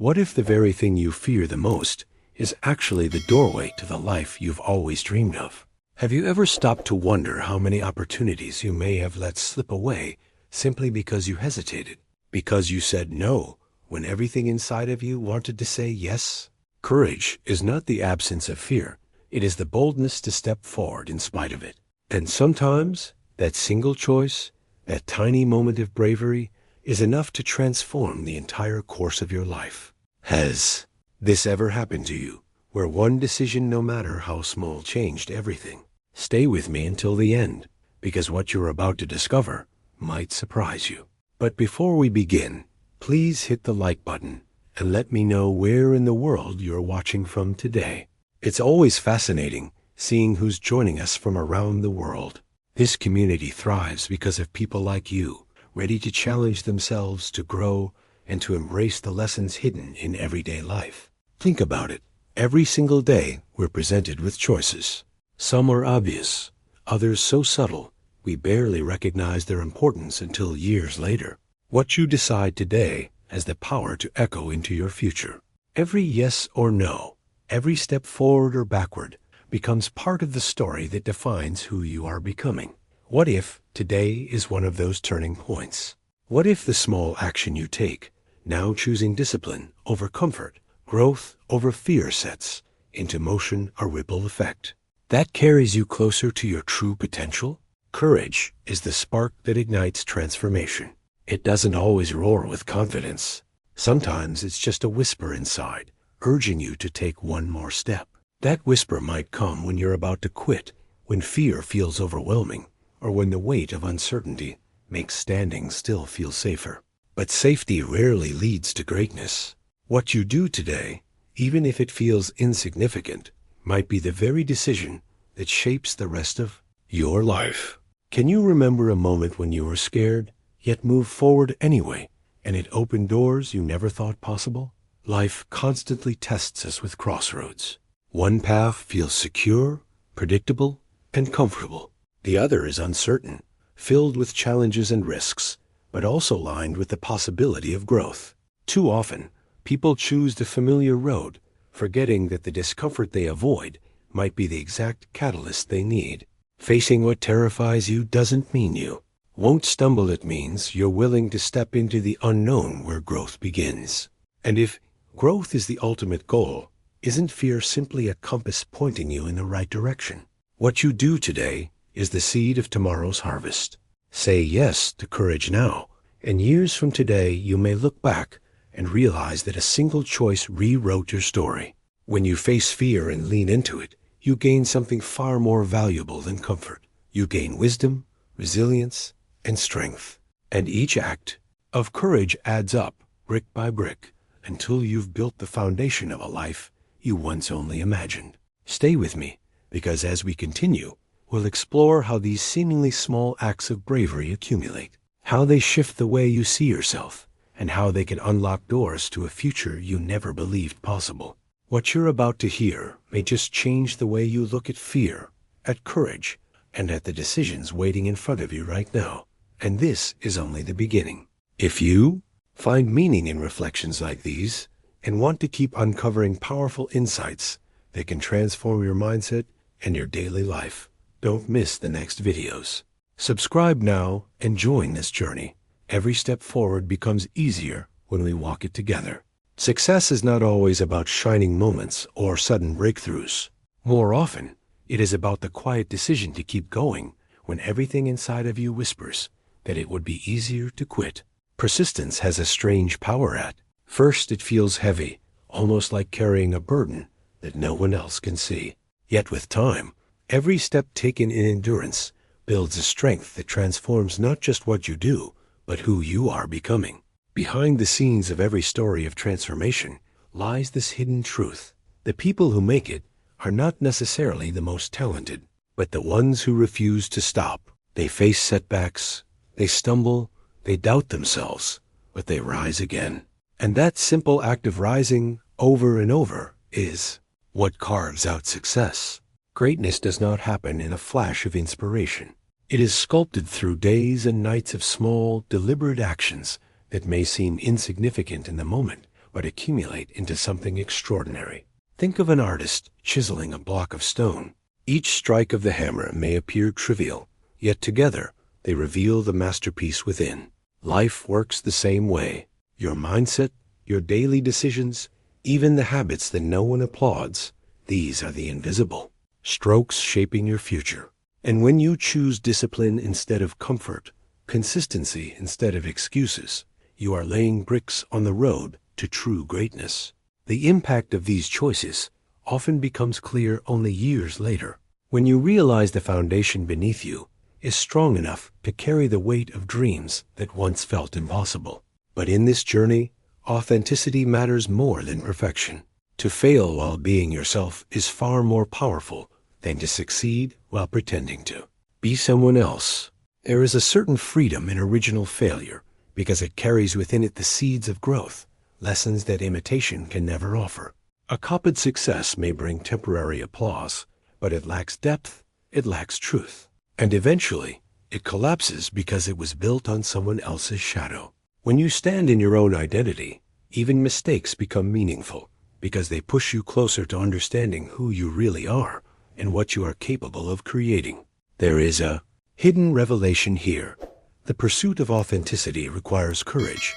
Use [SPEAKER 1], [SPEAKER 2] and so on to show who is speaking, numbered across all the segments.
[SPEAKER 1] What if the very thing you fear the most is actually the doorway to the life you've always dreamed of? Have you ever stopped to wonder how many opportunities you may have let slip away simply because you hesitated? Because you said no when everything inside of you wanted to say yes? Courage is not the absence of fear. It is the boldness to step forward in spite of it. And sometimes that single choice, that tiny moment of bravery, is enough to transform the entire course of your life. Has this ever happened to you, where one decision, no matter how small, changed everything? Stay with me until the end, because what you're about to discover might surprise you. But before we begin, please hit the like button and let me know where in the world you're watching from today. It's always fascinating seeing who's joining us from around the world. This community thrives because of people like you, ready to challenge themselves, to grow, and to embrace the lessons hidden in everyday life. Think about it. Every single day, we're presented with choices. Some are obvious, others so subtle, we barely recognize their importance until years later. What you decide today has the power to echo into your future. Every yes or no, every step forward or backward, becomes part of the story that defines who you are becoming. What if today is one of those turning points? What if the small action you take, now choosing discipline over comfort, growth over fear, sets into motion a ripple effect that carries you closer to your true potential? Courage is the spark that ignites transformation. It doesn't always roar with confidence. Sometimes it's just a whisper inside, urging you to take one more step. That whisper might come when you're about to quit, when fear feels overwhelming, or when the weight of uncertainty makes standing still feel safer. But safety rarely leads to greatness. What you do today, even if it feels insignificant, might be the very decision that shapes the rest of your life. Can you remember a moment when you were scared, yet moved forward anyway, and it opened doors you never thought possible? Life constantly tests us with crossroads. One path feels secure, predictable, and comfortable. The other is uncertain, filled with challenges and risks, but also lined with the possibility of growth. Too often, people choose the familiar road, forgetting that the discomfort they avoid might be the exact catalyst they need. Facing what terrifies you doesn't mean you won't stumble. It means you're willing to step into the unknown where growth begins. And if growth is the ultimate goal, isn't fear simply a compass pointing you in the right direction? What you do today is the seed of tomorrow's harvest. Say yes to courage now, and years from today you may look back and realize that a single choice rewrote your story. When you face fear and lean into it, you gain something far more valuable than comfort. You gain wisdom, resilience, and strength. And each act of courage adds up, brick by brick, until you've built the foundation of a life you once only imagined. Stay with me, because as we continue, we'll explore how these seemingly small acts of bravery accumulate, how they shift the way you see yourself, and how they can unlock doors to a future you never believed possible. What you're about to hear may just change the way you look at fear, at courage, and at the decisions waiting in front of you right now. And this is only the beginning. If you find meaning in reflections like these and want to keep uncovering powerful insights that can transform your mindset and your daily life, don't miss the next videos. Subscribe now and join this journey. Every step forward becomes easier when we walk it together. Success is not always about shining moments or sudden breakthroughs. More often, it is about the quiet decision to keep going when everything inside of you whispers that it would be easier to quit. Persistence has a strange power at first. It feels heavy, almost like carrying a burden that no one else can see. Yet with time, every step taken in endurance builds a strength that transforms not just what you do, but who you are becoming. Behind the scenes of every story of transformation lies this hidden truth. The people who make it are not necessarily the most talented, but the ones who refuse to stop. They face setbacks, they stumble, they doubt themselves, but they rise again. And that simple act of rising over and over is what carves out success. Greatness does not happen in a flash of inspiration. It is sculpted through days and nights of small, deliberate actions that may seem insignificant in the moment, but accumulate into something extraordinary. Think of an artist chiseling a block of stone. Each strike of the hammer may appear trivial, yet together they reveal the masterpiece within. Life works the same way. Your mindset, your daily decisions, even the habits that no one applauds, these are the invisible strokes shaping your future. And when you choose discipline instead of comfort, consistency instead of excuses, you are laying bricks on the road to true greatness. The impact of these choices often becomes clear only years later, when you realize the foundation beneath you is strong enough to carry the weight of dreams that once felt impossible. But in this journey, authenticity matters more than perfection. To fail while being yourself is far more powerful than to succeed while pretending to be someone else. There is a certain freedom in original failure because it carries within it the seeds of growth, lessons that imitation can never offer. A copied success may bring temporary applause, but it lacks depth, it lacks truth. And eventually, it collapses because it was built on someone else's shadow. When you stand in your own identity, even mistakes become meaningful because they push you closer to understanding who you really are and what you are capable of creating. There is a hidden revelation here. The pursuit of authenticity requires courage,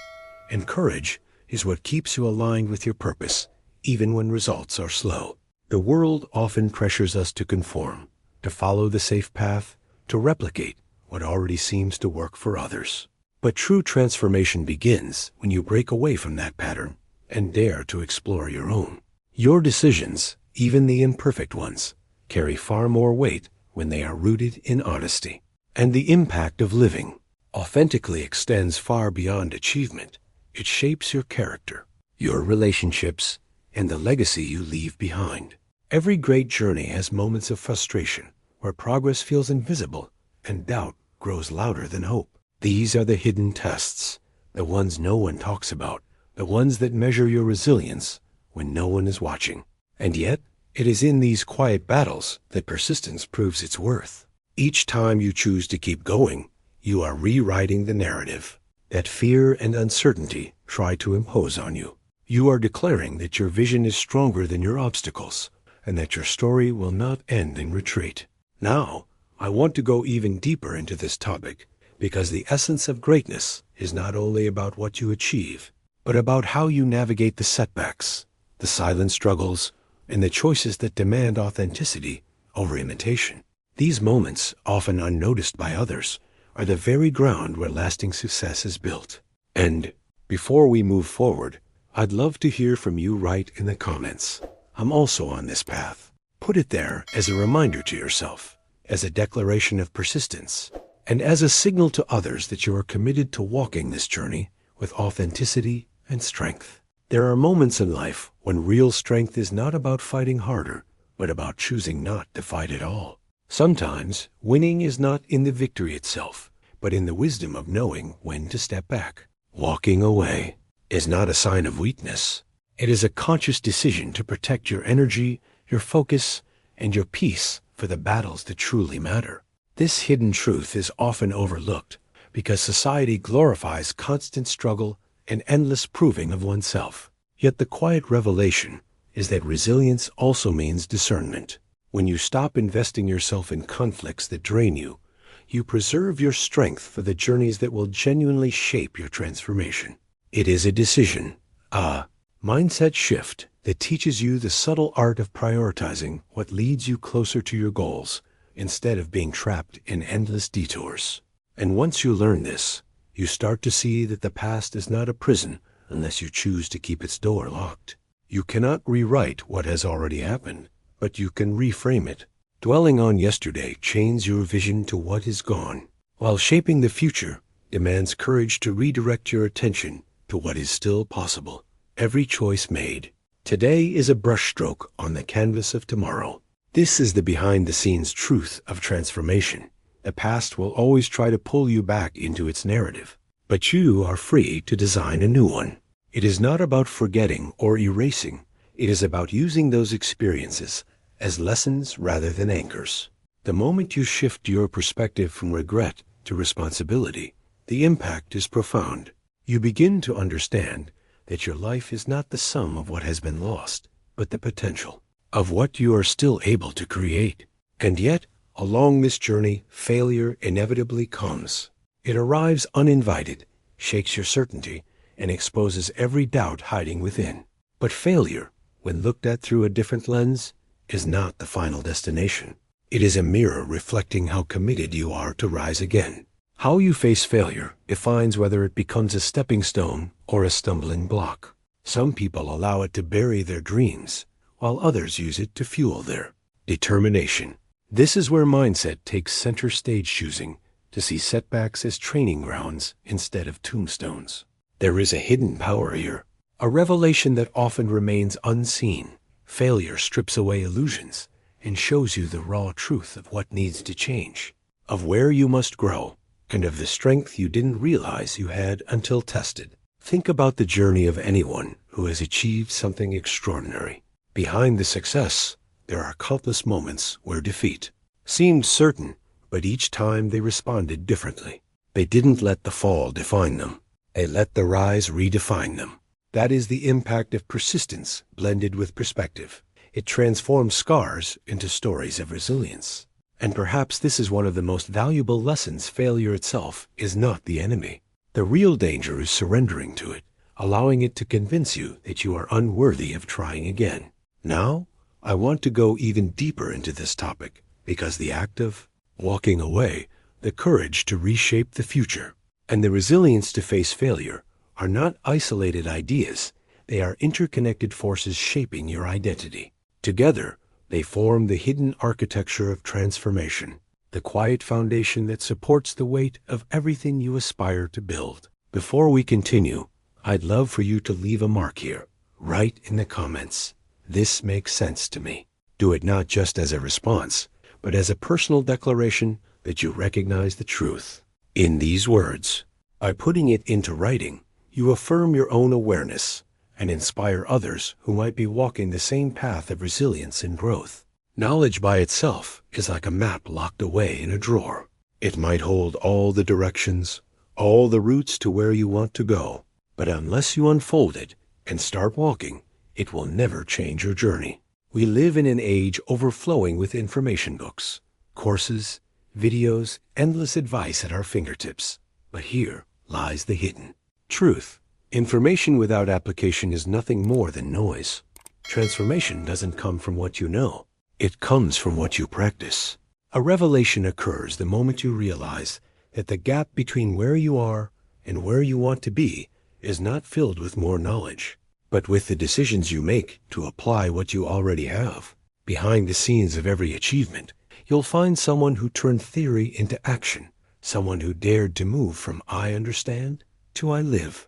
[SPEAKER 1] and courage is what keeps you aligned with your purpose, even when results are slow. The world often pressures us to conform, to follow the safe path, to replicate what already seems to work for others. But true transformation begins when you break away from that pattern and dare to explore your own. Your decisions, even the imperfect ones, carry far more weight when they are rooted in honesty. And the impact of living authentically extends far beyond achievement. It shapes your character, your relationships, and the legacy you leave behind. Every great journey has moments of frustration where progress feels invisible and doubt grows louder than hope. These are the hidden tests, the ones no one talks about, the ones that measure your resilience when no one is watching. And yet, it is in these quiet battles that persistence proves its worth. Each time you choose to keep going, you are rewriting the narrative that fear and uncertainty try to impose on you. You are declaring that your vision is stronger than your obstacles and that your story will not end in retreat. Now, I want to go even deeper into this topic because the essence of greatness is not only about what you achieve, but about how you navigate the setbacks, the silent struggles, and the choices that demand authenticity over imitation. These moments, often unnoticed by others, are the very ground where lasting success is built. And before we move forward, I'd love to hear from you right in the comments. I'm also on this path. Put it there as a reminder to yourself, as a declaration of persistence, and as a signal to others that you are committed to walking this journey with authenticity and strength. There are moments in life when real strength is not about fighting harder, but about choosing not to fight at all. Sometimes winning is not in the victory itself, but in the wisdom of knowing when to step back. Walking away is not a sign of weakness. It is a conscious decision to protect your energy, your focus, and your peace for the battles that truly matter. This hidden truth is often overlooked because society glorifies constant struggle and endless proving of oneself. Yet the quiet revelation is that resilience also means discernment. When you stop investing yourself in conflicts that drain you, you preserve your strength for the journeys that will genuinely shape your transformation. It is a decision, a mindset shift that teaches you the subtle art of prioritizing what leads you closer to your goals instead of being trapped in endless detours. And once you learn this, you start to see that the past is not a prison unless you choose to keep its door locked. You cannot rewrite what has already happened, but you can reframe it. Dwelling on yesterday chains your vision to what is gone, while shaping the future demands courage to redirect your attention to what is still possible. Every choice made today is a brushstroke on the canvas of tomorrow. This is the behind-the-scenes truth of transformation. The past will always try to pull you back into its narrative, but you are free to design a new one. It is not about forgetting or erasing. It is about using those experiences as lessons rather than anchors. The moment you shift your perspective from regret to responsibility, the impact is profound. You begin to understand that your life is not the sum of what has been lost, but the potential of what you are still able to create. And yet, along this journey, failure inevitably comes. It arrives uninvited, shakes your certainty, and exposes every doubt hiding within. But failure, when looked at through a different lens, is not the final destination. It is a mirror reflecting how committed you are to rise again. How you face failure defines whether it becomes a stepping stone or a stumbling block. Some people allow it to bury their dreams, while others use it to fuel their determination. This is where mindset takes center stage, choosing to see setbacks as training grounds instead of tombstones. There is a hidden power here, a revelation that often remains unseen. Failure strips away illusions and shows you the raw truth of what needs to change, of where you must grow, and of the strength you didn't realize you had until tested. Think about the journey of anyone who has achieved something extraordinary. Behind the success, there are countless moments where defeat seemed certain, but each time they responded differently. They didn't let the fall define them. They let the rise redefine them. That is the impact of persistence blended with perspective. It transforms scars into stories of resilience. And perhaps this is one of the most valuable lessons. Failure itself is not the enemy. The real danger is surrendering to it, allowing it to convince you that you are unworthy of trying again. Now, I want to go even deeper into this topic, because the act of walking away, the courage to reshape the future, and the resilience to face failure are not isolated ideas. They are interconnected forces shaping your identity. Together, they form the hidden architecture of transformation, the quiet foundation that supports the weight of everything you aspire to build. Before we continue, I'd love for you to leave a mark here. Write in the comments, "This makes sense to me." Do it not just as a response, but as a personal declaration that you recognize the truth in these words. By putting it into writing, you affirm your own awareness and inspire others who might be walking the same path of resilience and growth. Knowledge by itself is like a map locked away in a drawer. It might hold all the directions, all the routes to where you want to go, but unless you unfold it and start walking, it will never change your journey. We live in an age overflowing with information books, courses, videos, endless advice at our fingertips. But here lies the hidden truth. Information without application is nothing more than noise. Transformation doesn't come from what you know. It comes from what you practice. A revelation occurs the moment you realize that the gap between where you are and where you want to be is not filled with more knowledge, but with the decisions you make to apply what you already have. Behind the scenes of every achievement, you'll find someone who turned theory into action, someone who dared to move from "I understand" to "I live."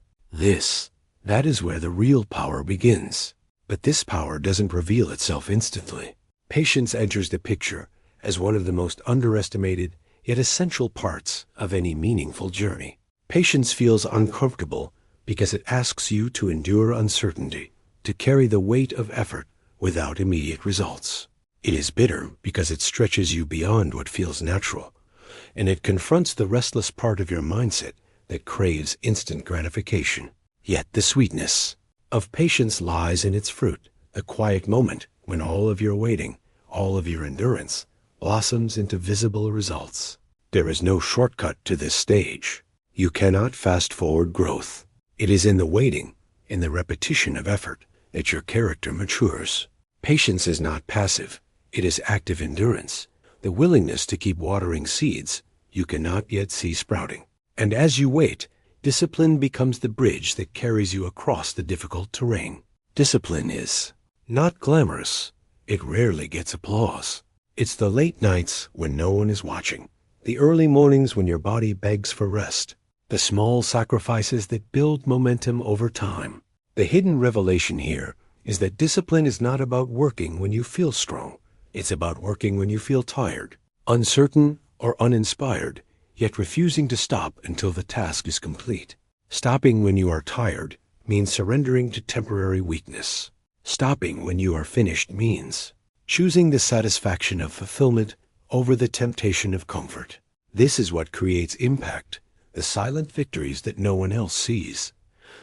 [SPEAKER 1] That is where the real power begins. But this power doesn't reveal itself instantly. Patience enters the picture as one of the most underestimated yet essential parts of any meaningful journey. Patience feels uncomfortable because it asks you to endure uncertainty, to carry the weight of effort without immediate results. It is bitter because it stretches you beyond what feels natural, and it confronts the restless part of your mindset that craves instant gratification. Yet the sweetness of patience lies in its fruit, the quiet moment when all of your waiting, all of your endurance, blossoms into visible results. There is no shortcut to this stage. You cannot fast forward growth. It is in the waiting, in the repetition of effort, that your character matures. Patience is not passive. It is active endurance, the willingness to keep watering seeds you cannot yet see sprouting. And as you wait, discipline becomes the bridge that carries you across the difficult terrain. Discipline is not glamorous. It rarely gets applause. It's the late nights when no one is watching, the early mornings when your body begs for rest, the small sacrifices that build momentum over time. The hidden revelation here is that discipline is not about working when you feel strong. It's about working when you feel tired, uncertain, or uninspired, yet refusing to stop until the task is complete. Stopping when you are tired means surrendering to temporary weakness. Stopping when you are finished means choosing the satisfaction of fulfillment over the temptation of comfort. This is what creates impact, the silent victories that no one else sees,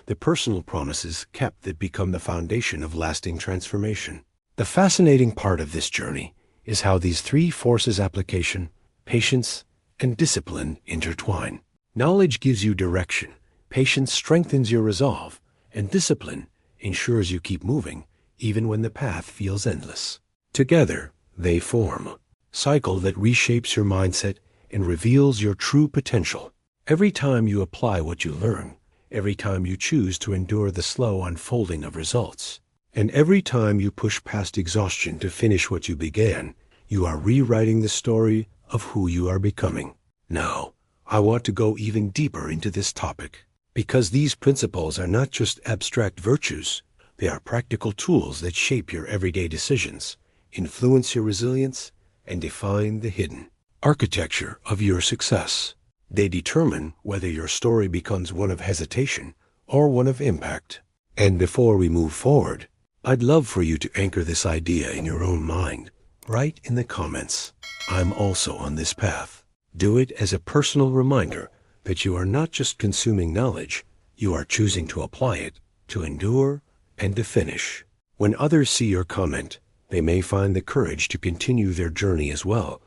[SPEAKER 1] the personal promises kept that become the foundation of lasting transformation. The fascinating part of this journey is how these three forces, application, patience, and discipline, intertwine. Knowledge gives you direction, patience strengthens your resolve, and discipline ensures you keep moving even when the path feels endless. Together, they form a cycle that reshapes your mindset and reveals your true potential. Every time you apply what you learn, every time you choose to endure the slow unfolding of results, and every time you push past exhaustion to finish what you began, you are rewriting the story of who you are becoming. Now, I want to go even deeper into this topic, because these principles are not just abstract virtues, they are practical tools that shape your everyday decisions, influence your resilience, and define the hidden architecture of your success. They determine whether your story becomes one of hesitation or one of impact. And before we move forward, I'd love for you to anchor this idea in your own mind. Write in the comments, "I'm also on this path." Do it as a personal reminder that you are not just consuming knowledge, you are choosing to apply it, to endure, and to finish. When others see your comment, they may find the courage to continue their journey as well.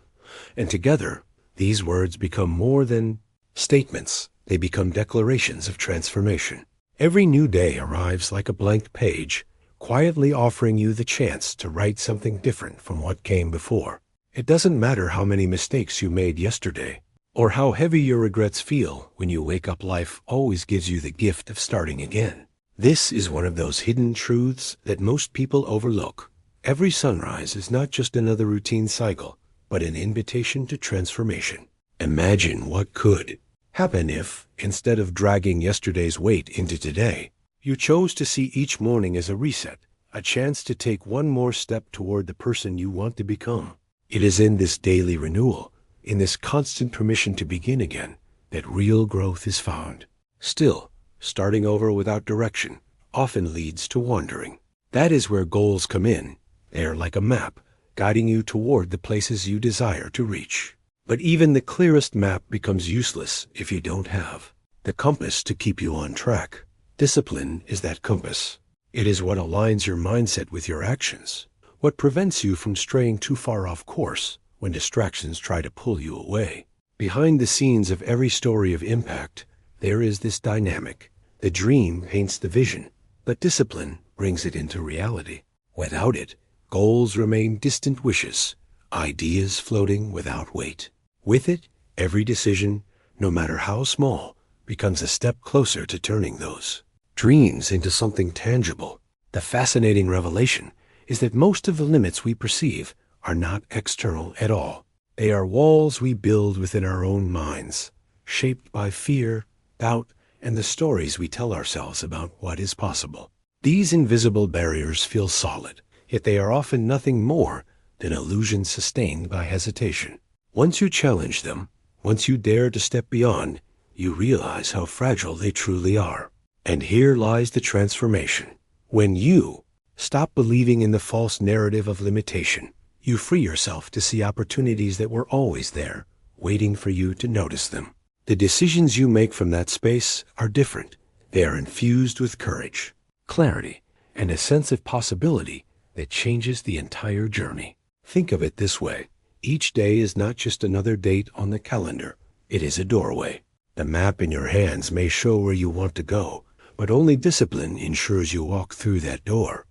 [SPEAKER 1] And together, these words become more than statements. They become declarations of transformation. Every new day arrives like a blank page, quietly offering you the chance to write something different from what came before. It doesn't matter how many mistakes you made yesterday, or how heavy your regrets feel when you wake up. Life always gives you the gift of starting again. This is one of those hidden truths that most people overlook. Every sunrise is not just another routine cycle, but an invitation to transformation. Imagine what could happen if, instead of dragging yesterday's weight into today, you chose to see each morning as a reset, a chance to take one more step toward the person you want to become. It is in this daily renewal, in this constant permission to begin again, that real growth is found. Still, starting over without direction often leads to wandering. That is where goals come in. They are like a map, guiding you toward the places you desire to reach. But even the clearest map becomes useless if you don't have the compass to keep you on track. Discipline is that compass. It is what aligns your mindset with your actions, what prevents you from straying too far off course when distractions try to pull you away. Behind the scenes of every story of impact, there is this dynamic. The dream paints the vision, but discipline brings it into reality. Without it, goals remain distant wishes, ideas floating without weight. With it, every decision, no matter how small, becomes a step closer to turning those dreams into something tangible. The fascinating revelation is that most of the limits we perceive are not external at all. They are walls we build within our own minds, shaped by fear, doubt, and the stories we tell ourselves about what is possible. These invisible barriers feel solid, yet they are often nothing more than illusions sustained by hesitation. Once you challenge them, once you dare to step beyond, you realize how fragile they truly are. And here lies the transformation. When you stop believing in the false narrative of limitation, you free yourself to see opportunities that were always there, waiting for you to notice them. The decisions you make from that space are different. They are infused with courage, clarity, and a sense of possibility that changes the entire journey. Think of it this way. Each day is not just another date on the calendar. It is a doorway. The map in your hands may show where you want to go, but only discipline ensures you walk through that door.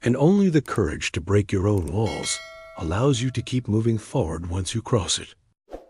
[SPEAKER 1] And only the courage to break your own walls allows you to keep moving forward once you cross it.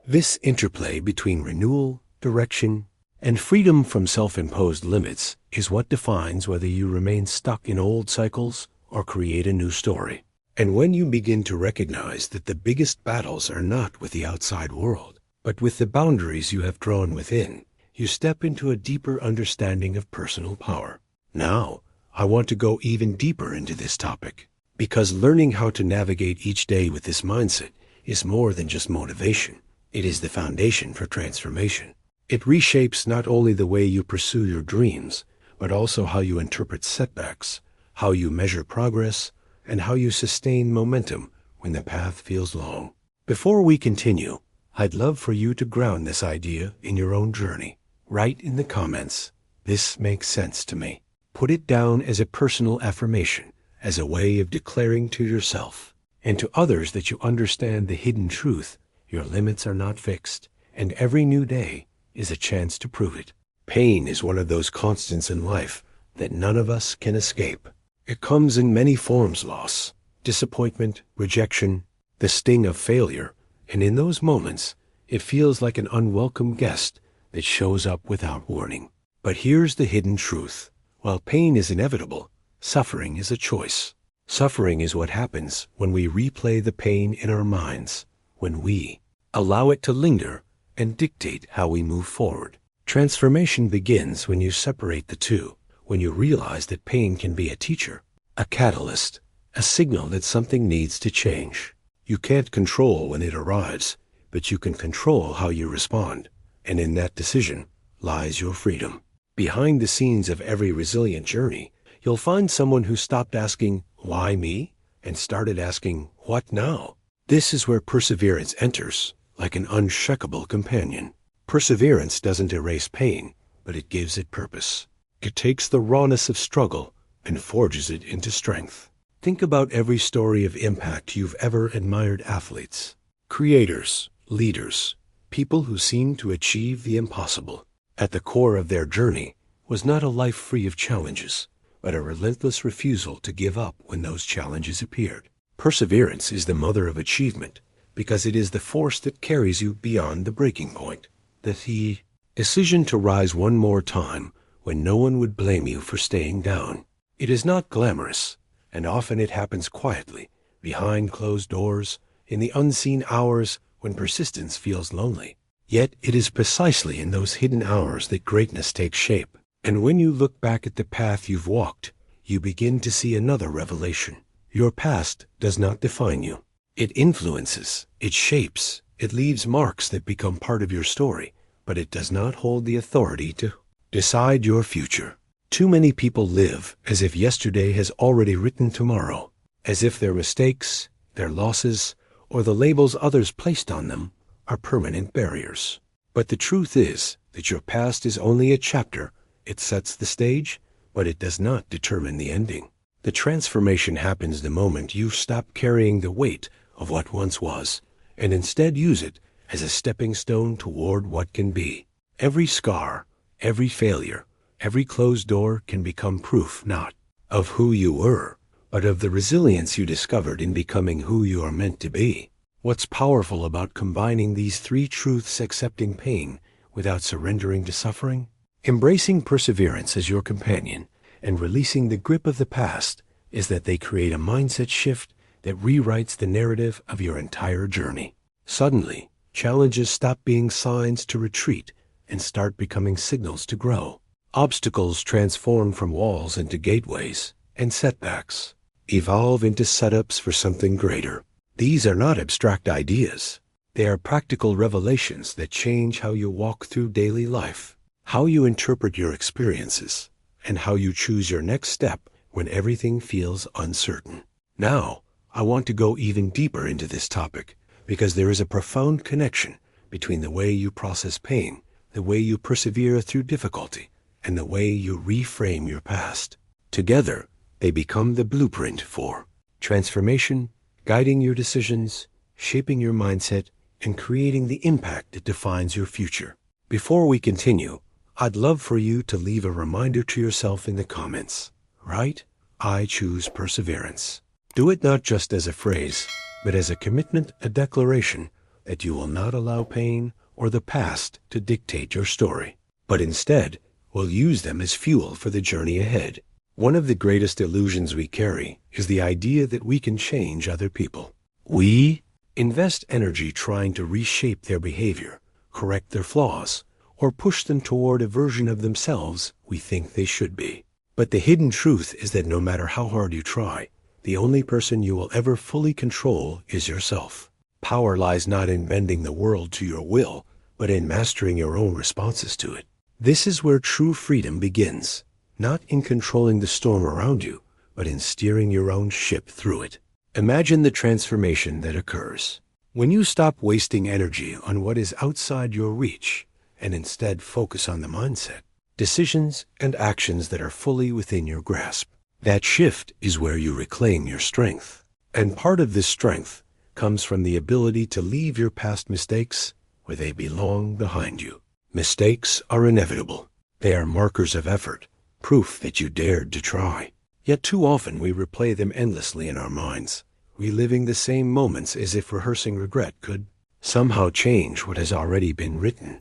[SPEAKER 1] This interplay between renewal, direction, and freedom from self-imposed limits is what defines whether you remain stuck in old cycles or create a new story. And when you begin to recognize that the biggest battles are not with the outside world, but with the boundaries you have drawn within, you step into a deeper understanding of personal power. Now, I want to go even deeper into this topic, because learning how to navigate each day with this mindset is more than just motivation. It is the foundation for transformation. It reshapes not only the way you pursue your dreams, but also how you interpret setbacks, how you measure progress, and how you sustain momentum when the path feels long. Before we continue, I'd love for you to ground this idea in your own journey. Write in the comments, This makes sense to me. Put it down as a personal affirmation, as a way of declaring to yourself and to others that you understand the hidden truth. Your limits are not fixed, and every new day is a chance to prove it. Pain is one of those constants in life that none of us can escape. It comes in many forms: loss, disappointment, rejection, the sting of failure, and in those moments, it feels like an unwelcome guest that shows up without warning. But here's the hidden truth. While pain is inevitable, suffering is a choice. Suffering is what happens when we replay the pain in our minds, when we allow it to linger and dictate how we move forward. Transformation begins when you separate the two, when you realize that pain can be a teacher, a catalyst, a signal that something needs to change. You can't control when it arrives, but you can control how you respond, and in that decision lies your freedom. Behind the scenes of every resilient journey, you'll find someone who stopped asking, "Why me?" and started asking, "What now?" This is where perseverance enters, like an unshakable companion. Perseverance doesn't erase pain, but it gives it purpose. It takes the rawness of struggle and forges it into strength. Think about every story of impact you've ever admired: athletes, creators, leaders, people who seemed to achieve the impossible. At the core of their journey was not a life free of challenges, but a relentless refusal to give up when those challenges appeared. Perseverance is the mother of achievement because it is the force that carries you beyond the breaking point. The decision to rise one more time when no one would blame you for staying down. It is not glamorous, and often it happens quietly, behind closed doors, in the unseen hours when persistence feels lonely. Yet it is precisely in those hidden hours that greatness takes shape. And when you look back at the path you've walked, you begin to see another revelation. Your past does not define you. It influences, it shapes, it leaves marks that become part of your story, but it does not hold the authority to decide your future. Too many people live as if yesterday has already written tomorrow, as if their mistakes, their losses, or the labels others placed on them are permanent barriers. But the truth is that your past is only a chapter. It sets the stage, but it does not determine the ending. The transformation happens the moment you stop carrying the weight of what once was, and instead use it as a stepping stone toward what can be. Every scar, every failure, every closed door can become proof not of who you were, but of the resilience you discovered in becoming who you are meant to be. What's powerful about combining these three truths: accepting pain without surrendering to suffering, embracing perseverance as your companion, and releasing the grip of the past, is that they create a mindset shift that rewrites the narrative of your entire journey. Suddenly, challenges stop being signs to retreat and start becoming signals to grow. Obstacles transform from walls into gateways, and setbacks evolve into setups for something greater. These are not abstract ideas. They are practical revelations that change how you walk through daily life, how you interpret your experiences, and how you choose your next step when everything feels uncertain. Now, I want to go even deeper into this topic because there is a profound connection between the way you process pain, the way you persevere through difficulty, and the way you reframe your past. Together, they become the blueprint for transformation, guiding your decisions, shaping your mindset, and creating the impact that defines your future. Before we continue, I'd love for you to leave a reminder to yourself in the comments. Write, "I choose perseverance." Do it not just as a phrase, but as a commitment, a declaration that you will not allow pain or the past to dictate your story, but instead will use them as fuel for the journey ahead. One of the greatest illusions we carry is the idea that we can change other people. We invest energy trying to reshape their behavior, correct their flaws, or push them toward a version of themselves we think they should be. But the hidden truth is that no matter how hard you try, the only person you will ever fully control is yourself. Power lies not in bending the world to your will, but in mastering your own responses to it. This is where true freedom begins, not in controlling the storm around you, but in steering your own ship through it. Imagine the transformation that occurs when you stop wasting energy on what is outside your reach and instead focus on the mindset. decisions and actions that are fully within your grasp. That shift is where you reclaim your strength. And part of this strength comes from the ability to leave your past mistakes where they belong behind you. Mistakes are inevitable. They are markers of effort, proof that you dared to try. Yet too often we replay them endlessly in our minds, reliving the same moments as if rehearsing regret could somehow change what has already been written.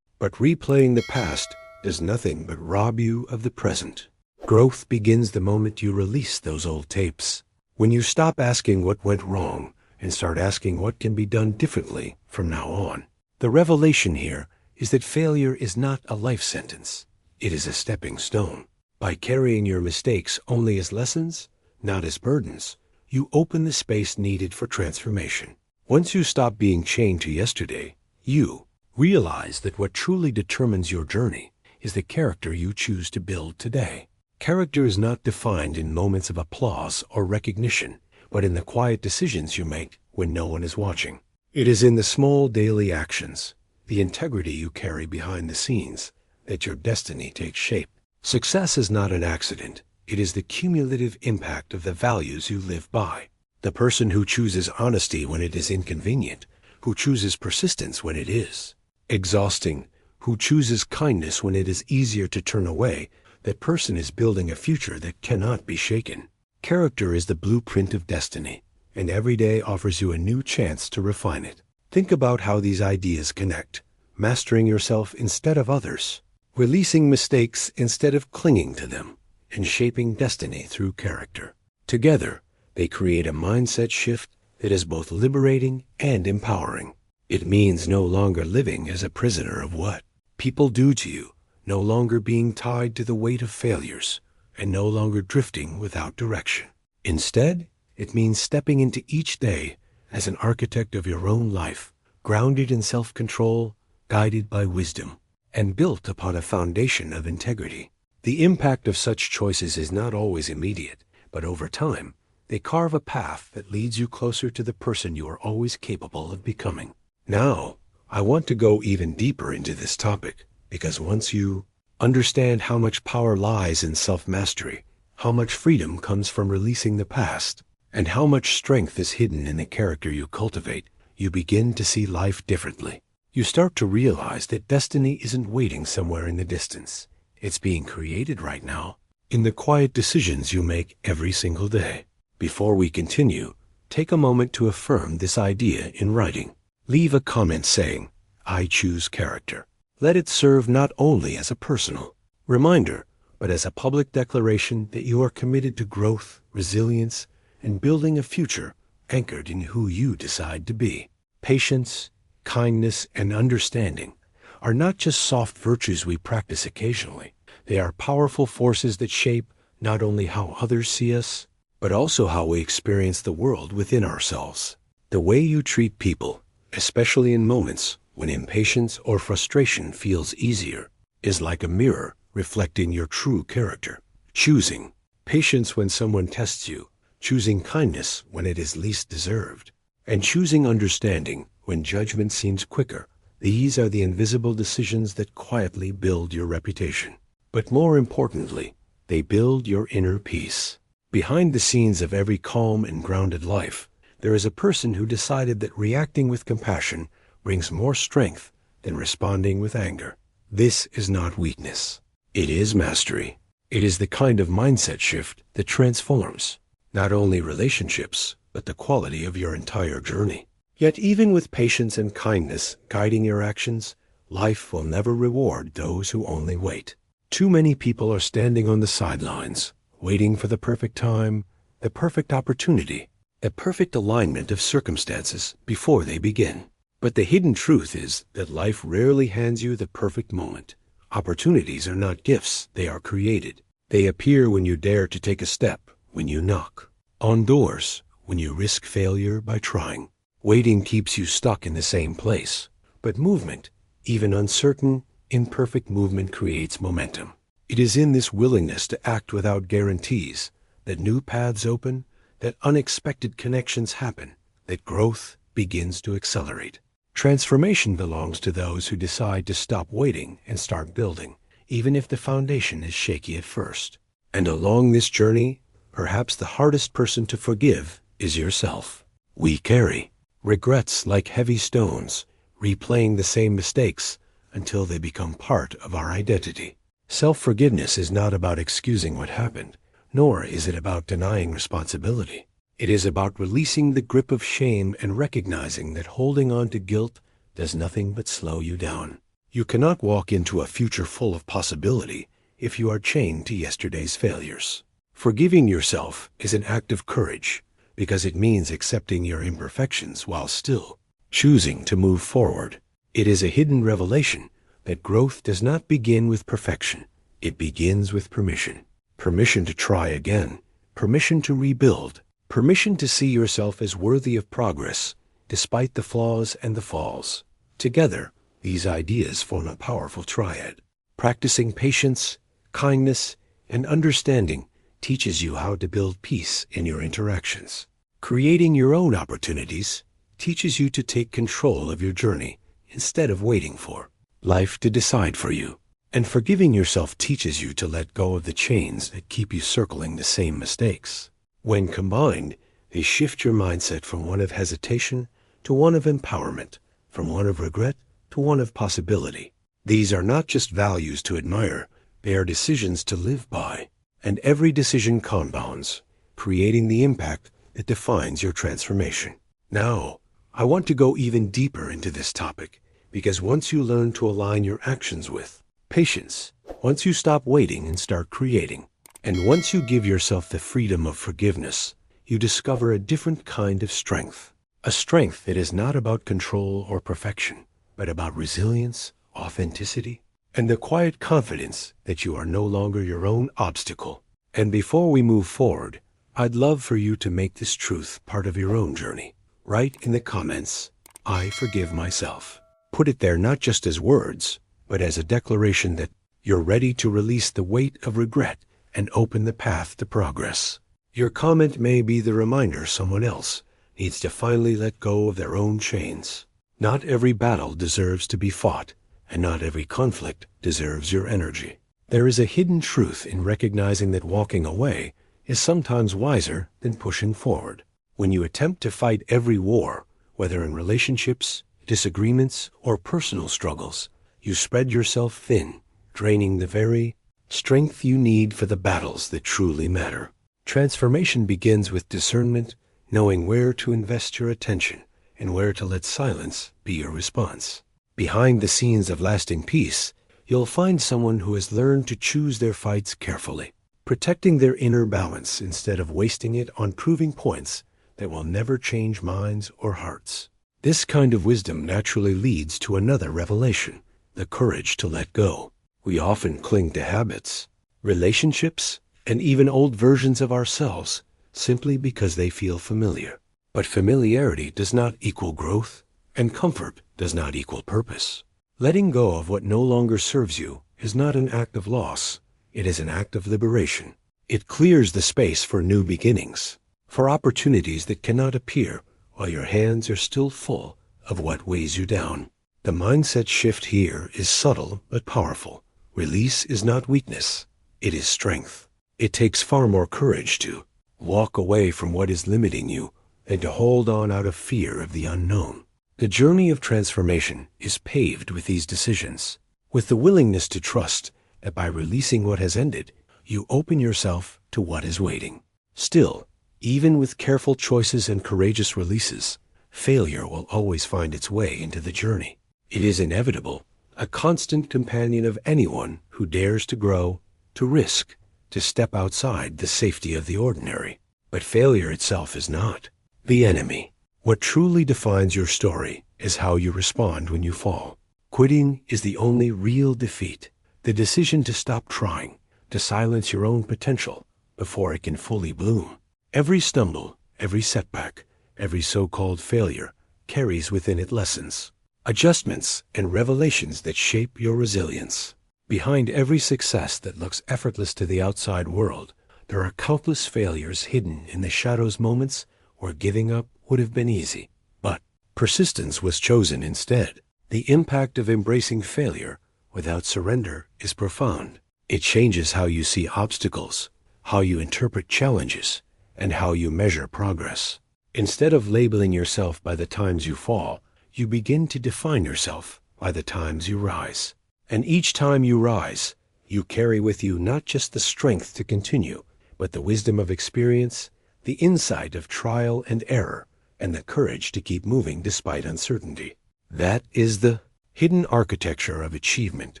[SPEAKER 1] But replaying the past does nothing but rob you of the present. Growth begins the moment you release those old tapes. When you stop asking what went wrong and start asking what can be done differently from now on. The revelation here is that failure is not a life sentence. It is a stepping stone. By carrying your mistakes only as lessons, not as burdens, you open the space needed for transformation. Once you stop being chained to yesterday, you realize that what truly determines your journey is the character you choose to build today. Character is not defined in moments of applause or recognition, but in the quiet decisions you make when no one is watching. It is in the small daily actions, the integrity you carry behind the scenes, that your destiny takes shape. Success is not an accident. It is the cumulative impact of the values you live by. The person who chooses honesty when it is inconvenient, who chooses persistence when it is exhausting, who chooses kindness when it is easier to turn away, that person is building a future that cannot be shaken. Character is the blueprint of destiny, and every day offers you a new chance to refine it. Think about how these ideas connect. Mastering yourself instead of others, releasing mistakes instead of clinging to them, and shaping destiny through character. Together, they create a mindset shift that is both liberating and empowering. It means no longer living as a prisoner of what people do to you, no longer being tied to the weight of failures, and no longer drifting without direction. Instead, it means stepping into each day as an architect of your own life, grounded in self-control, guided by wisdom, and built upon a foundation of integrity. The impact of such choices is not always immediate, but over time, they carve a path that leads you closer to the person you are always capable of becoming. Now, I want to go even deeper into this topic, because once you understand how much power lies in self-mastery, how much freedom comes from releasing the past, and how much strength is hidden in the character you cultivate, you begin to see life differently. You start to realize that destiny isn't waiting somewhere in the distance. It's being created right now, in the quiet decisions you make every single day. Before we continue, take a moment to affirm this idea in writing. Leave a comment saying, "I choose character." Let it serve not only as a personal reminder, but as a public declaration that you are committed to growth, resilience, and building a future anchored in who you decide to be. Patience, kindness, and understanding are not just soft virtues we practice occasionally. They are powerful forces that shape not only how others see us, but also how we experience the world within ourselves. The way you treat people, especially in moments when impatience or frustration feels easier, is like a mirror reflecting your true character. Choosing patience when someone tests you, choosing kindness when it is least deserved, and choosing understanding when judgment seems quicker. These are the invisible decisions that quietly build your reputation. But more importantly, they build your inner peace. Behind the scenes of every calm and grounded life, there is a person who decided that reacting with compassion brings more strength than responding with anger. This is not weakness. It is mastery. It is the kind of mindset shift that transforms not only relationships, but the quality of your entire journey. Yet even with patience and kindness guiding your actions, life will never reward those who only wait. Too many people are standing on the sidelines, waiting for the perfect time, the perfect opportunity, a perfect alignment of circumstances before they begin. But the hidden truth is that life rarely hands you the perfect moment. Opportunities are not gifts, they are created. They appear when you dare to take a step, when you knock on doors, when you risk failure by trying. Waiting keeps you stuck in the same place, but movement, even uncertain, imperfect movement, creates momentum. It is in this willingness to act without guarantees that new paths open, that unexpected connections happen, that growth begins to accelerate. Transformation belongs to those who decide to stop waiting and start building, even if the foundation is shaky at first. And along this journey, perhaps the hardest person to forgive is yourself. We carry regrets like heavy stones, replaying the same mistakes until they become part of our identity. Self-forgiveness is not about excusing what happened, nor is it about denying responsibility. It is about releasing the grip of shame and recognizing that holding on to guilt does nothing but slow you down. You cannot walk into a future full of possibility if you are chained to yesterday's failures. Forgiving yourself is an act of courage because it means accepting your imperfections while still choosing to move forward. It is a hidden revelation that growth does not begin with perfection. It begins with permission. Permission to try again. Permission to rebuild. Permission to see yourself as worthy of progress, despite the flaws and the falls. Together, these ideas form a powerful triad. Practicing patience, kindness, and understanding teaches you how to build peace in your interactions. Creating your own opportunities teaches you to take control of your journey instead of waiting for life to decide for you. And forgiving yourself teaches you to let go of the chains that keep you circling the same mistakes. When combined, they shift your mindset from one of hesitation to one of empowerment, from one of regret to one of possibility. These are not just values to admire, they are decisions to live by. And every decision compounds, creating the impact that defines your transformation. Now, I want to go even deeper into this topic, because once you learn to align your actions with patience, once you stop waiting and start creating, and once you give yourself the freedom of forgiveness, you discover a different kind of strength. A strength that is not about control or perfection, but about resilience, authenticity, and the quiet confidence that you are no longer your own obstacle. And before we move forward, I'd love for you to make this truth part of your own journey. Write in the comments, "I forgive myself." Put it there not just as words, but as a declaration that you're ready to release the weight of regret and open the path to progress. Your comment may be the reminder someone else needs to finally let go of their own chains. Not every battle deserves to be fought, and not every conflict deserves your energy. There is a hidden truth in recognizing that walking away is sometimes wiser than pushing forward. When you attempt to fight every war, whether in relationships, disagreements, or personal struggles, you spread yourself thin, draining the very strength you need for the battles that truly matter. Transformation begins with discernment, knowing where to invest your attention and where to let silence be your response. Behind the scenes of lasting peace, you'll find someone who has learned to choose their fights carefully, protecting their inner balance instead of wasting it on proving points that will never change minds or hearts. This kind of wisdom naturally leads to another revelation, the courage to let go. We often cling to habits, relationships, and even old versions of ourselves simply because they feel familiar. But familiarity does not equal growth, and comfort does not equal purpose. Letting go of what no longer serves you is not an act of loss. It is an act of liberation. It clears the space for new beginnings, for opportunities that cannot appear while your hands are still full of what weighs you down. The mindset shift here is subtle but powerful. Release is not weakness, it is strength. It takes far more courage to walk away from what is limiting you than to hold on out of fear of the unknown. The journey of transformation is paved with these decisions, with the willingness to trust that by releasing what has ended, you open yourself to what is waiting. Still, even with careful choices and courageous releases, failure will always find its way into the journey. It is inevitable, a constant companion of anyone who dares to grow, to risk, to step outside the safety of the ordinary. But failure itself is not the enemy. What truly defines your story is how you respond when you fall. Quitting is the only real defeat, the decision to stop trying, to silence your own potential before it can fully bloom. Every stumble, every setback, every so-called failure carries within it lessons, adjustments, and revelations that shape your resilience. Behind every success that looks effortless to the outside world, there are countless failures hidden in the shadows, moments where giving up would have been easy. But persistence was chosen instead. The impact of embracing failure without surrender is profound. It changes how you see obstacles, how you interpret challenges, and how you measure progress. Instead of labeling yourself by the times you fall, you begin to define yourself by the times you rise. And each time you rise, you carry with you not just the strength to continue, but the wisdom of experience, the insight of trial and error, and the courage to keep moving despite uncertainty. That is the hidden architecture of achievement,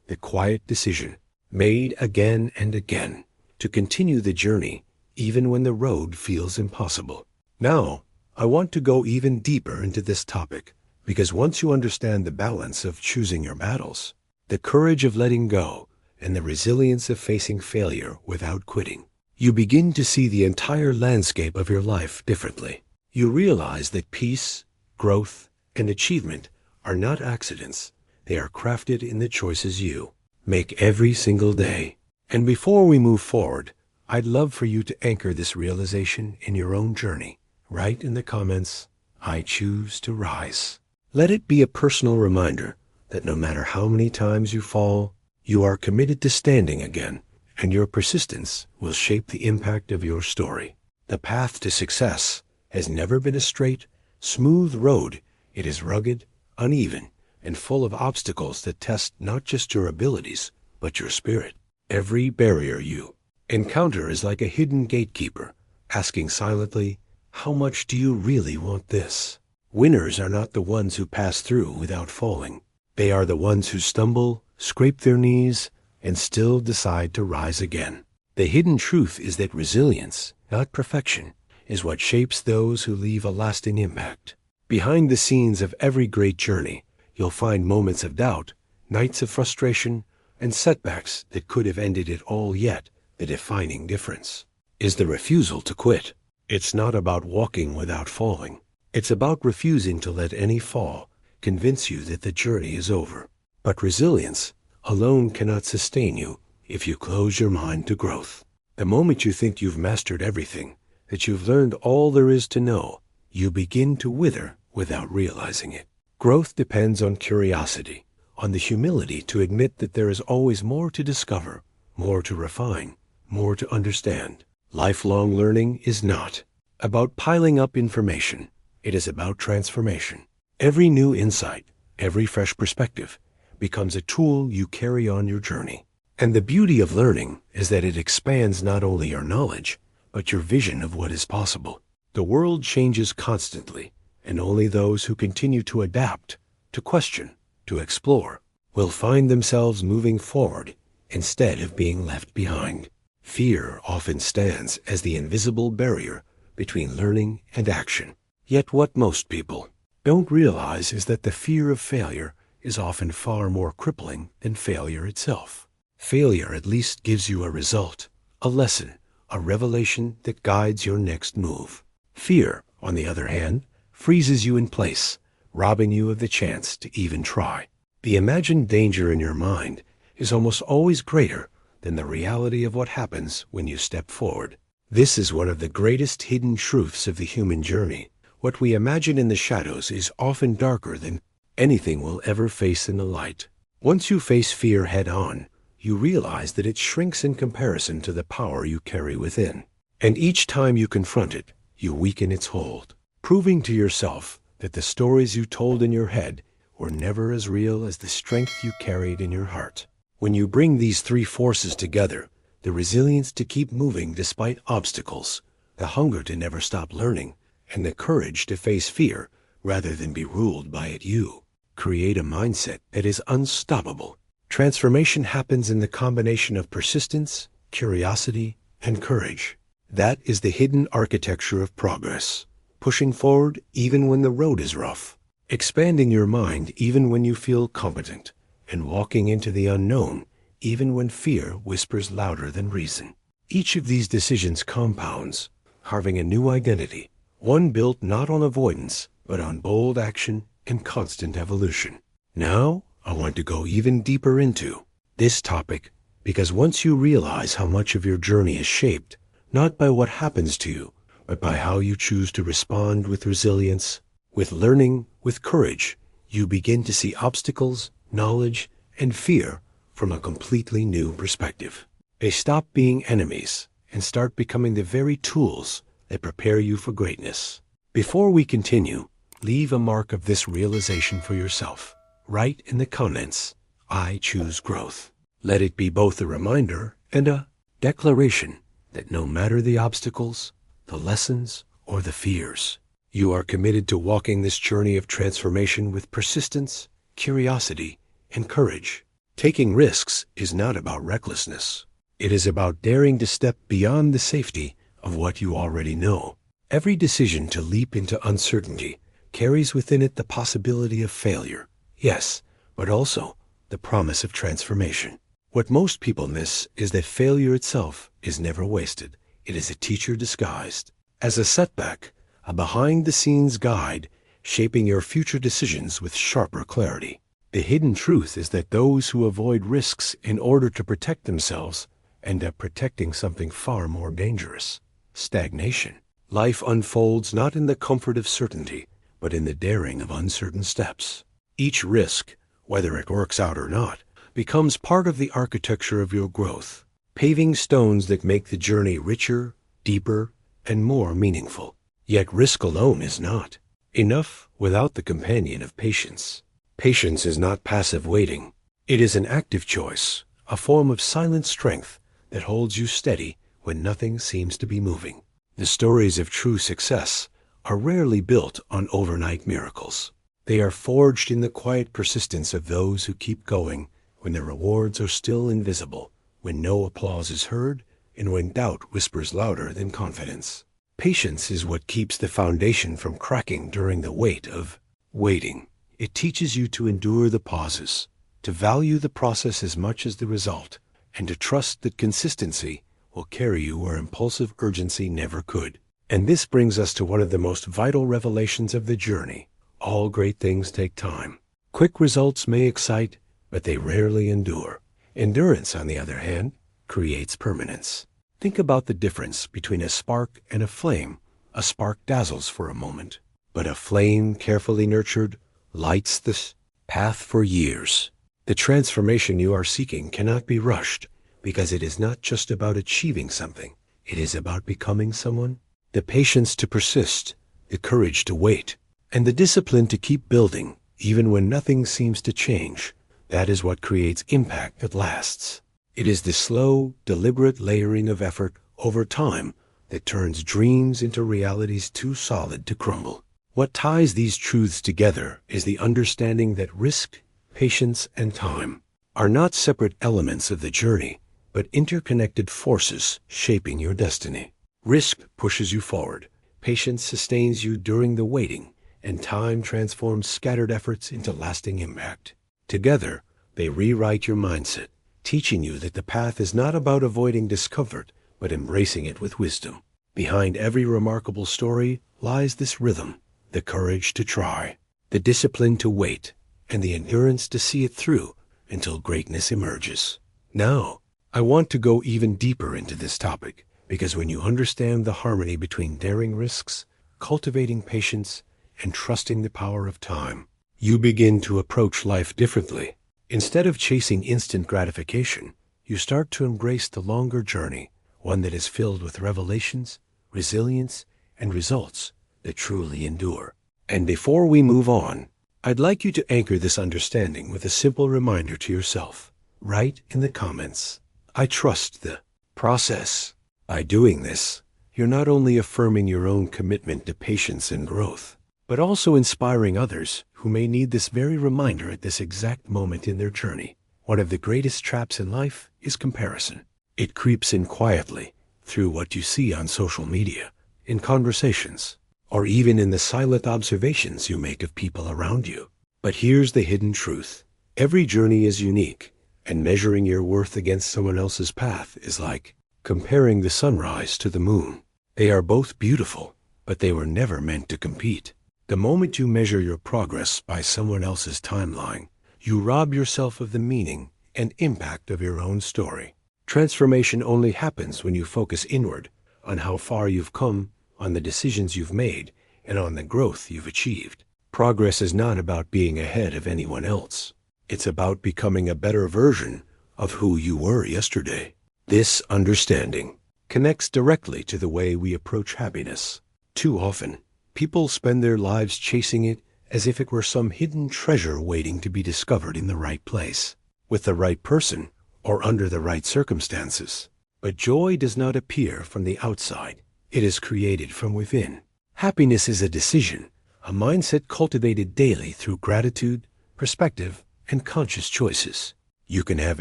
[SPEAKER 1] the quiet decision, made again and again, to continue the journey even when the road feels impossible. Now, I want to go even deeper into this topic, because once you understand the balance of choosing your battles, the courage of letting go, and the resilience of facing failure without quitting, you begin to see the entire landscape of your life differently. You realize that peace, growth, and achievement are not accidents. They are crafted in the choices you make every single day. And before we move forward, I'd love for you to anchor this realization in your own journey. Write in the comments, "I choose to rise." Let it be a personal reminder that no matter how many times you fall, you are committed to standing again, and your persistence will shape the impact of your story. The path to success has never been a straight, smooth road. It is rugged, uneven, and full of obstacles that test not just your abilities, but your spirit. Every barrier you encounter is like a hidden gatekeeper, asking silently, "How much do you really want this?" Winners are not the ones who pass through without falling. They are the ones who stumble, scrape their knees, and still decide to rise again. The hidden truth is that resilience, not perfection, is what shapes those who leave a lasting impact. Behind the scenes of every great journey, you'll find moments of doubt, nights of frustration, and setbacks that could have ended it all, yet the defining difference is the refusal to quit. It's not about walking without falling. It's about refusing to let any fall convince you that the journey is over. But resilience alone cannot sustain you if you close your mind to growth. The moment you think you've mastered everything, that you've learned all there is to know, you begin to wither without realizing it. Growth depends on curiosity, on the humility to admit that there is always more to discover, more to refine, more to understand. Lifelong learning is not about piling up information. It is about transformation. Every new insight, every fresh perspective becomes a tool you carry on your journey. And the beauty of learning is that it expands not only your knowledge, but your vision of what is possible. The world changes constantly, and only those who continue to adapt, to question, to explore, will find themselves moving forward instead of being left behind. Fear often stands as the invisible barrier between learning and action. Yet what most people don't realize is that the fear of failure is often far more crippling than failure itself. Failure at least gives you a result, a lesson, a revelation that guides your next move. Fear, on the other hand, freezes you in place, robbing you of the chance to even try. The imagined danger in your mind is almost always greater than the reality of what happens when you step forward. This is one of the greatest hidden truths of the human journey. What we imagine in the shadows is often darker than anything we'll ever face in the light. Once you face fear head on, you realize that it shrinks in comparison to the power you carry within. And each time you confront it, you weaken its hold, proving to yourself that the stories you told in your head were never as real as the strength you carried in your heart. When you bring these three forces together, the resilience to keep moving despite obstacles, the hunger to never stop learning, and the courage to face fear rather than be ruled by it, you create a mindset that is unstoppable. Transformation happens in the combination of persistence, curiosity, and courage. That is the hidden architecture of progress. Pushing forward even when the road is rough, expanding your mind even when you feel competent, and walking into the unknown even when fear whispers louder than reason. Each of these decisions compounds, carving a new identity, one built not on avoidance, but on bold action and constant evolution. Now, I want to go even deeper into this topic, because once you realize how much of your journey is shaped, not by what happens to you, but by how you choose to respond with resilience, with learning, with courage, you begin to see obstacles, knowledge, and fear from a completely new perspective. They stop being enemies and start becoming the very tools that prepare you for greatness. Before we continue, leave a mark of this realization for yourself. Write in the comments, "I choose growth." Let it be both a reminder and a declaration that no matter the obstacles, the lessons, or the fears, you are committed to walking this journey of transformation with persistence, curiosity, and courage. Taking risks is not about recklessness. It is about daring to step beyond the safety of what you already know. Every decision to leap into uncertainty carries within it the possibility of failure, yes, but also the promise of transformation. What most people miss is that failure itself is never wasted. It is a teacher disguised as a setback, a behind-the-scenes guide shaping your future decisions with sharper clarity. The hidden truth is that those who avoid risks in order to protect themselves end up protecting something far more dangerous: stagnation. Life unfolds not in the comfort of certainty, but in the daring of uncertain steps. Each risk, whether it works out or not, becomes part of the architecture of your growth, paving stones that make the journey richer, deeper, and more meaningful. Yet risk alone is not enough without the companion of patience. Patience is not passive waiting. It is an active choice, a form of silent strength that holds you steady when nothing seems to be moving. The stories of true success are rarely built on overnight miracles. They are forged in the quiet persistence of those who keep going when the rewards are still invisible, when no applause is heard, and when doubt whispers louder than confidence. Patience is what keeps the foundation from cracking during the weight of waiting. It teaches you to endure the pauses, to value the process as much as the result, and to trust that consistency will carry you where impulsive urgency never could. And this brings us to one of the most vital revelations of the journey. All great things take time. Quick results may excite, but they rarely endure. Endurance, on the other hand, creates permanence. Think about the difference between a spark and a flame. A spark dazzles for a moment, but a flame carefully nurtured lights the path for years. The transformation you are seeking cannot be rushed, because it is not just about achieving something. It is about becoming someone. The patience to persist, the courage to wait, and the discipline to keep building, even when nothing seems to change. That is what creates impact that lasts. It is the slow, deliberate layering of effort over time that turns dreams into realities too solid to crumble. What ties these truths together is the understanding that risk, patience, and time are not separate elements of the journey, but interconnected forces shaping your destiny. Risk pushes you forward, patience sustains you during the waiting, and time transforms scattered efforts into lasting impact. Together, they rewrite your mindset, teaching you that the path is not about avoiding discomfort, but embracing it with wisdom. Behind every remarkable story lies this rhythm: the courage to try, the discipline to wait, and the endurance to see it through until greatness emerges. Now, I want to go even deeper into this topic, because when you understand the harmony between daring risks, cultivating patience, and trusting the power of time, you begin to approach life differently. Instead of chasing instant gratification, you start to embrace the longer journey, one that is filled with revelations, resilience, and results that truly endure. And before we move on, I'd like you to anchor this understanding with a simple reminder to yourself. Write in the comments, "I trust the process." By doing this, you're not only affirming your own commitment to patience and growth, but also inspiring others who may need this very reminder at this exact moment in their journey. One of the greatest traps in life is comparison. It creeps in quietly through what you see on social media, in conversations, or even in the silent observations you make of people around you. But here's the hidden truth. Every journey is unique, and measuring your worth against someone else's path is like comparing the sunrise to the moon. They are both beautiful, but they were never meant to compete. The moment you measure your progress by someone else's timeline, you rob yourself of the meaning and impact of your own story. Transformation only happens when you focus inward, on how far you've come, on the decisions you've made, and on the growth you've achieved. Progress is not about being ahead of anyone else. It's about becoming a better version of who you were yesterday. This understanding connects directly to the way we approach happiness. Too often, people spend their lives chasing it as if it were some hidden treasure waiting to be discovered in the right place, with the right person, or under the right circumstances. But joy does not appear from the outside. It is created from within. Happiness is a decision, a mindset cultivated daily through gratitude, perspective, and conscious choices. You can have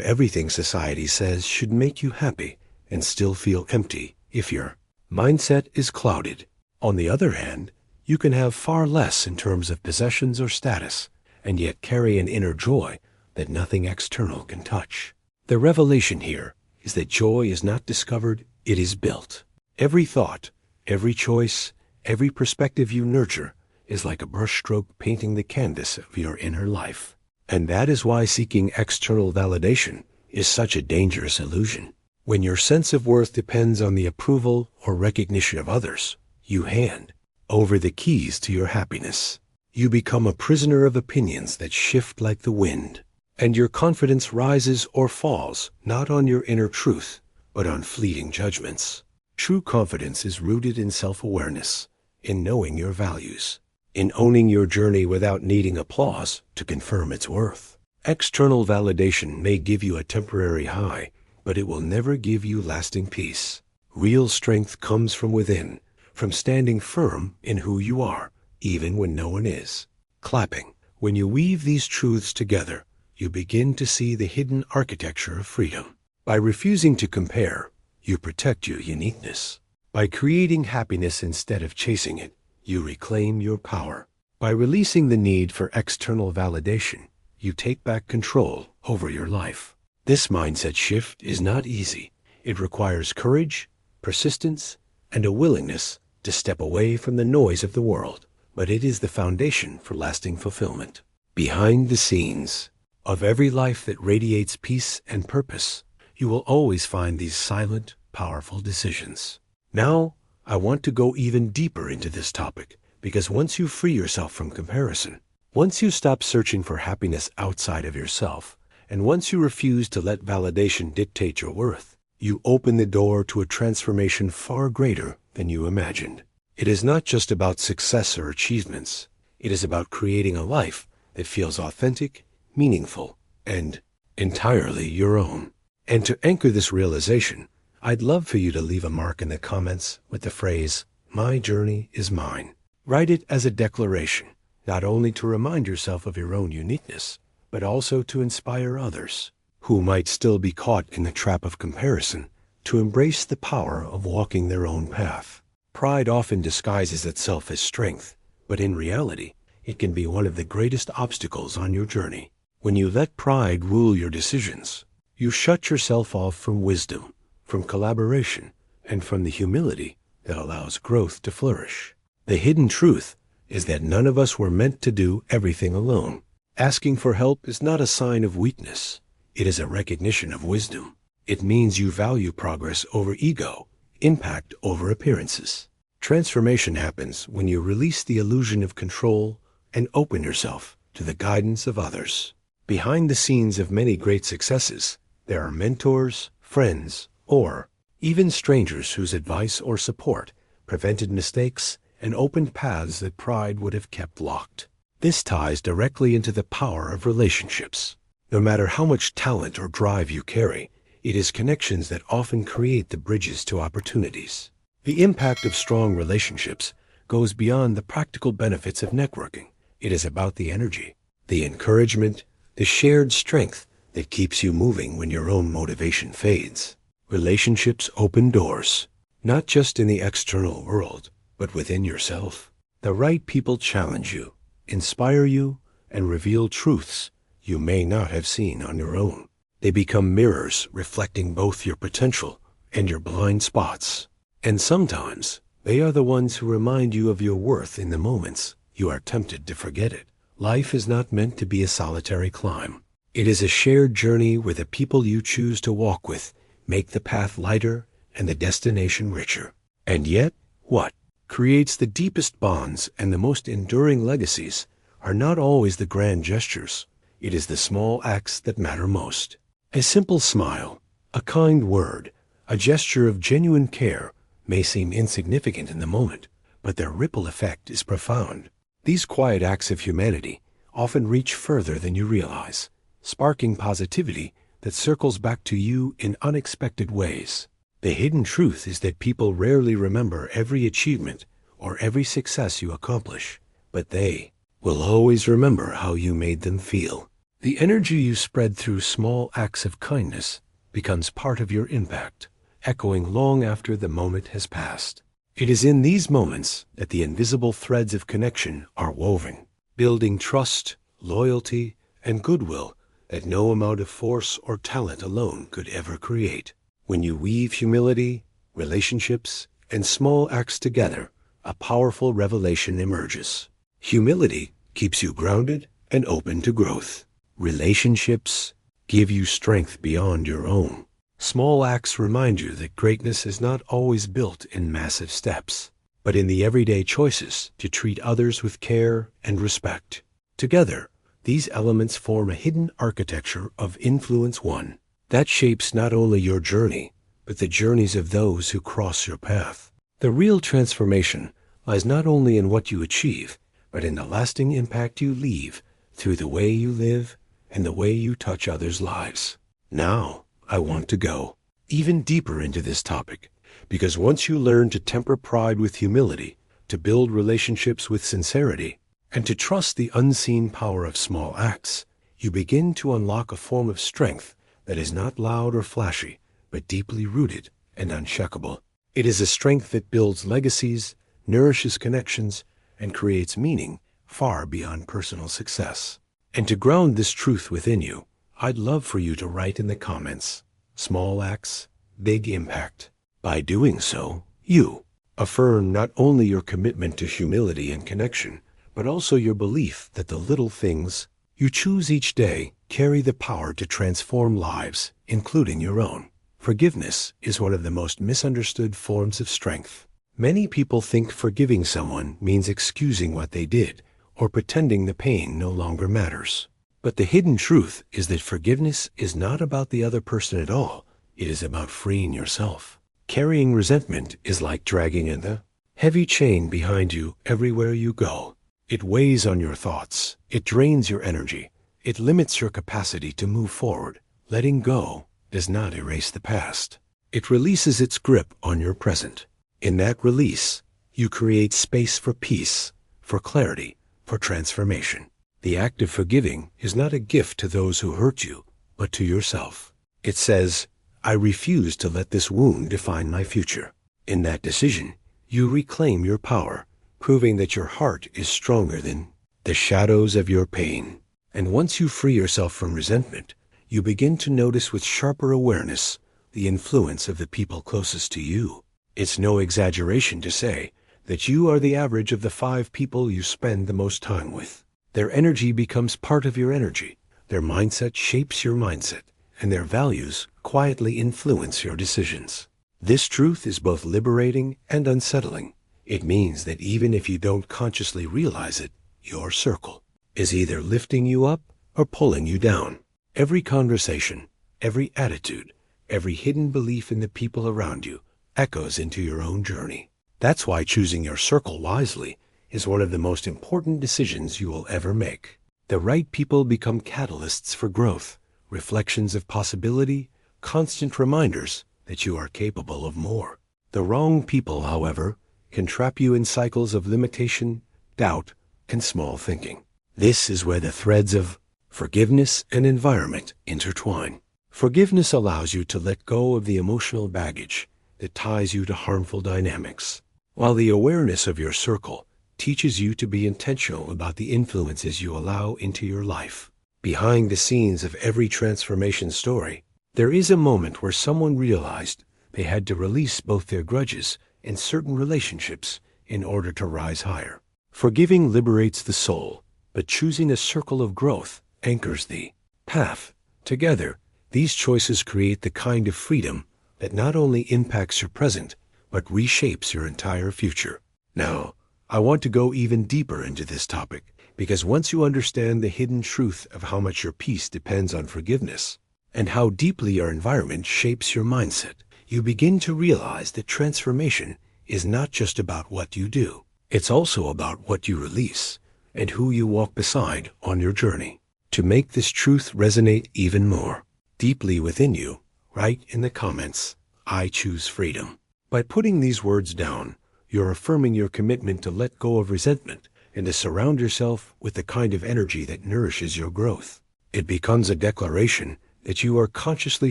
[SPEAKER 1] everything society says should make you happy and still feel empty if your mindset is clouded. On the other hand, you can have far less in terms of possessions or status, and yet carry an inner joy that nothing external can touch. The revelation here is that joy is not discovered, it is built. Every thought, every choice, every perspective you nurture is like a brushstroke painting the canvas of your inner life. And that is why seeking external validation is such a dangerous illusion. When your sense of worth depends on the approval or recognition of others, you hand over the keys to your happiness. You become a prisoner of opinions that shift like the wind, and your confidence rises or falls not on your inner truth, but on fleeting judgments. True confidence is rooted in self-awareness, in knowing your values, in owning your journey without needing applause to confirm its worth. External validation may give you a temporary high, but it will never give you lasting peace. Real strength comes from within, from standing firm in who you are, even when no one is. Clapping. When you weave these truths together, you begin to see the hidden architecture of freedom. By refusing to compare, you protect your uniqueness. By creating happiness instead of chasing it, you reclaim your power. By releasing the need for external validation, you take back control over your life. This mindset shift is not easy. It requires courage, persistence, and a willingness to step away from the noise of the world. But it is the foundation for lasting fulfillment. Behind the scenes of every life that radiates peace and purpose, you will always find these silent, powerful decisions. Now, I want to go even deeper into this topic, because once you free yourself from comparison, once you stop searching for happiness outside of yourself, and once you refuse to let validation dictate your worth, you open the door to a transformation far greater than you imagined. It is not just about success or achievements. It is about creating a life that feels authentic, meaningful, and entirely your own. And to anchor this realization, I'd love for you to leave a mark in the comments with the phrase, "My journey is mine." Write it as a declaration, not only to remind yourself of your own uniqueness, but also to inspire others who might still be caught in the trap of comparison to embrace the power of walking their own path. Pride often disguises itself as strength, but in reality, it can be one of the greatest obstacles on your journey. When you let pride rule your decisions, you shut yourself off from wisdom, from collaboration, and from the humility that allows growth to flourish. The hidden truth is that none of us were meant to do everything alone. Asking for help is not a sign of weakness. It is a recognition of wisdom. It means you value progress over ego, impact over appearances. Transformation happens when you release the illusion of control and open yourself to the guidance of others. Behind the scenes of many great successes, there are mentors, friends, or even strangers whose advice or support prevented mistakes and opened paths that pride would have kept locked. This ties directly into the power of relationships. No matter how much talent or drive you carry, it is connections that often create the bridges to opportunities. The impact of strong relationships goes beyond the practical benefits of networking. It is about the energy, the encouragement, the shared strength that keeps you moving when your own motivation fades. Relationships open doors, not just in the external world, but within yourself. The right people challenge you, inspire you, and reveal truths you may not have seen on your own. They become mirrors reflecting both your potential and your blind spots. And sometimes they are the ones who remind you of your worth in the moments you are tempted to forget it. Life is not meant to be a solitary climb. It is a shared journey where the people you choose to walk with make the path lighter and the destination richer. And yet, what creates the deepest bonds and the most enduring legacies are not always the grand gestures. It is the small acts that matter most. A simple smile, a kind word, a gesture of genuine care may seem insignificant in the moment, but their ripple effect is profound. These quiet acts of humanity often reach further than you realize, sparking positivity that circles back to you in unexpected ways. The hidden truth is that people rarely remember every achievement or every success you accomplish, but they will always remember how you made them feel. The energy you spread through small acts of kindness becomes part of your impact, echoing long after the moment has passed. It is in these moments that the invisible threads of connection are woven, building trust, loyalty, and goodwill that no amount of force or talent alone could ever create. When you weave humility, relationships, and small acts together, a powerful revelation emerges. Humility keeps you grounded and open to growth. Relationships give you strength beyond your own. Small acts remind you that greatness is not always built in massive steps, but in the everyday choices to treat others with care and respect. Together, these elements form a hidden architecture of influence one that shapes not only your journey, but the journeys of those who cross your path. The real transformation lies not only in what you achieve, but in the lasting impact you leave through the way you live and the way you touch others' lives. Now, I want to go even deeper into this topic, because once you learn to temper pride with humility, to build relationships with sincerity, and to trust the unseen power of small acts, you begin to unlock a form of strength that is not loud or flashy, but deeply rooted and unshakable. It is a strength that builds legacies, nourishes connections, and creates meaning far beyond personal success. And to ground this truth within you, I'd love for you to write in the comments, small acts, big impact. By doing so, you affirm not only your commitment to humility and connection, but also your belief that the little things you choose each day carry the power to transform lives, including your own. Forgiveness is one of the most misunderstood forms of strength. Many people think forgiving someone means excusing what they did or pretending the pain no longer matters. But the hidden truth is that forgiveness is not about the other person at all. It is about freeing yourself. Carrying resentment is like dragging a heavy chain behind you everywhere you go. It weighs on your thoughts. It drains your energy. It limits your capacity to move forward. Letting go does not erase the past. It releases its grip on your present. In that release, you create space for peace, for clarity, for transformation. The act of forgiving is not a gift to those who hurt you, but to yourself. It says, I refuse to let this wound define my future. In that decision, you reclaim your power, proving that your heart is stronger than the shadows of your pain. And once you free yourself from resentment, you begin to notice with sharper awareness the influence of the people closest to you. It's no exaggeration to say that you are the average of the 5 people you spend the most time with. Their energy becomes part of your energy. Their mindset shapes your mindset, and their values quietly influence your decisions. This truth is both liberating and unsettling. It means that even if you don't consciously realize it, your circle is either lifting you up or pulling you down. Every conversation, every attitude, every hidden belief in the people around you echoes into your own journey. That's why choosing your circle wisely is one of the most important decisions you will ever make. The right people become catalysts for growth, reflections of possibility, constant reminders that you are capable of more. The wrong people, however, can trap you in cycles of limitation, doubt, and small thinking. This is where the threads of forgiveness and environment intertwine. Forgiveness allows you to let go of the emotional baggage that ties you to harmful dynamics, while the awareness of your circle teaches you to be intentional about the influences you allow into your life. Behind the scenes of every transformation story, there is a moment where someone realized they had to release both their grudges and certain relationships in order to rise higher. Forgiving liberates the soul, but choosing a circle of growth anchors the path. Together, these choices create the kind of freedom that not only impacts your present, but reshapes your entire future. Now, I want to go even deeper into this topic, Because once you understand the hidden truth of how much your peace depends on forgiveness, and how deeply your environment shapes your mindset, you begin to realize that transformation is not just about what you do. It's also about what you release and who you walk beside on your journey. To make this truth resonate even more deeply within you, write in the comments, "I choose freedom." By putting these words down, you're affirming your commitment to let go of resentment and to surround yourself with the kind of energy that nourishes your growth. It becomes a declaration that you are consciously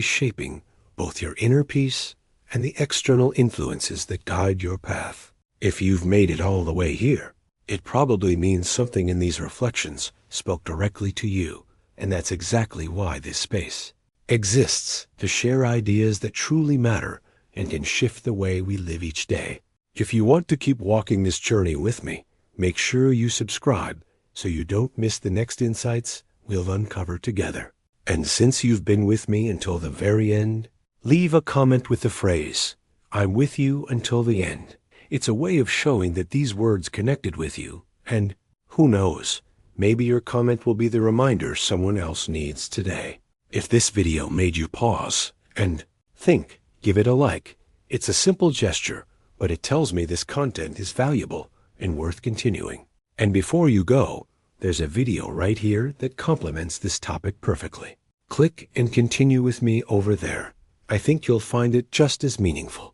[SPEAKER 1] shaping both your inner peace and the external influences that guide your path. If you've made it all the way here, it probably means something in these reflections spoke directly to you, and that's exactly why this space exists, to share ideas that truly matter and can shift the way we live each day. If you want to keep walking this journey with me, make sure you subscribe so you don't miss the next insights we'll uncover together. And since you've been with me until the very end, leave a comment with the phrase, "I'm with you until the end." It's a way of showing that these words connected with you, and who knows, maybe your comment will be the reminder someone else needs today. If this video made you pause and think, give it a like. It's a simple gesture, but it tells me this content is valuable and worth continuing. And before you go, there's a video right here that complements this topic perfectly. Click and continue with me over there. I think you'll find it just as meaningful.